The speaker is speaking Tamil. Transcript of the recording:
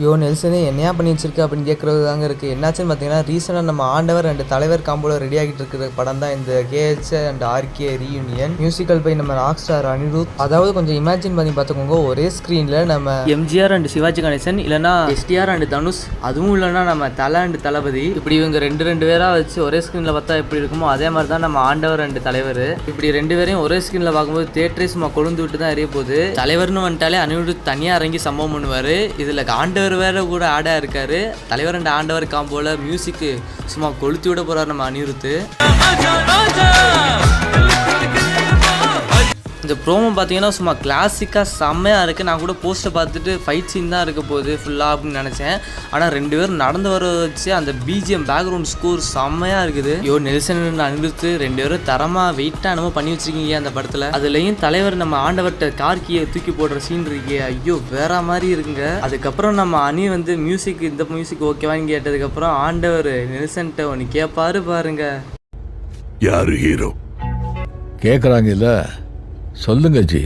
யோ நெல்சனே என்னையா பண்ணி வச்சிருக்க அப்படின்னு கேட்கறது தாங்க இருக்குது. என்னாச்சுன்னு பார்த்தீங்கன்னா ரீசெண்டாக நம்ம ஆண்டவர் அண்ட் தலைவர் காம்போல ரெடி ஆகிட்டு இருக்கிற படம் தான் இந்த KH and RK reunion. Musical by நம்ம ராக் ஸ்டார் அனிருத். அதாவது கொஞ்சம் இமேஜின் பண்ணி பார்த்துக்கோங்க, ஒரே ஸ்க்ரீனில் நம்ம எம்ஜிஆர் அண்ட் சிவாஜி கணேசன், இல்லைனா எஸ்டிஆர் அண்ட் தனுஷ், அதுவும் இல்லைனா நம்ம தலை அண்ட் தளபதி, இப்படி இவங்க ரெண்டு பேராக வச்சு ஒரே ஸ்க்ரீனில் பார்த்தா எப்படி இருக்குமோ அதே மாதிரி தான் நம்ம ஆண்டவர் அண்ட் தலைவர். இப்படி ரெண்டு பேரையும் ஒரே ஸ்க்ரீனில் பார்க்கும்போது தேட்டரே சும்மா கொழுந்து விட்டு தான் எரிய போகுது. தலைவர்னு வந்துட்டாலே அனிருத் தனியாக இறங்கி சம்பவம் பண்ணுவார். இதில் ஆண்டவர் வேற கூட ஆடா இருக்காரு. தலைவர் அண்ட் ஆண்டவர் காம்போல மியூசிக்கு சும்மா கொளுத்தி விட போறாரு நம்ம அனிருத். இந்த ப்ரோமோ பார்த்தீங்கன்னா சும்மா கிளாசிக்காக செம்மையாக இருக்குது. நான் கூட போஸ்ட்டை பார்த்துட்டு ஃபைட் சீன் தான் இருக்க போகுது ஃபுல்லாக அப்படின்னு நினச்சேன். ஆனால் ரெண்டு பேரும் நடந்து வர வச்சு அந்த பிஜிஎம் பேக்ரவுண்ட் ஸ்கோர் செம்மையாக இருக்குது. யோ நெல்சன் அனிருத் ரெண்டு பேரும் தரமாக வெயிட்டாக என்னமோ பண்ணி வச்சிருக்கீங்க அந்த படத்தில். அதுலேயும் தலைவர் நம்ம ஆண்டவர்கிட்ட கார்கியை தூக்கி போடுற சீன் இருக்கே, ஐயோ வேற மாதிரி இருக்குங்க. அதுக்கப்புறம் நம்ம அணி வந்து மியூசிக், இந்த மியூசிக் ஓகேவான்னு கேட்டதுக்கப்புறம் ஆண்டவர் நெல்சன்ட்ட ஒன்று கேட்பாரு பாருங்க. யாரு ஹீரோ கேட்குறாங்கல்ல, சொல்லுங்க ஜி.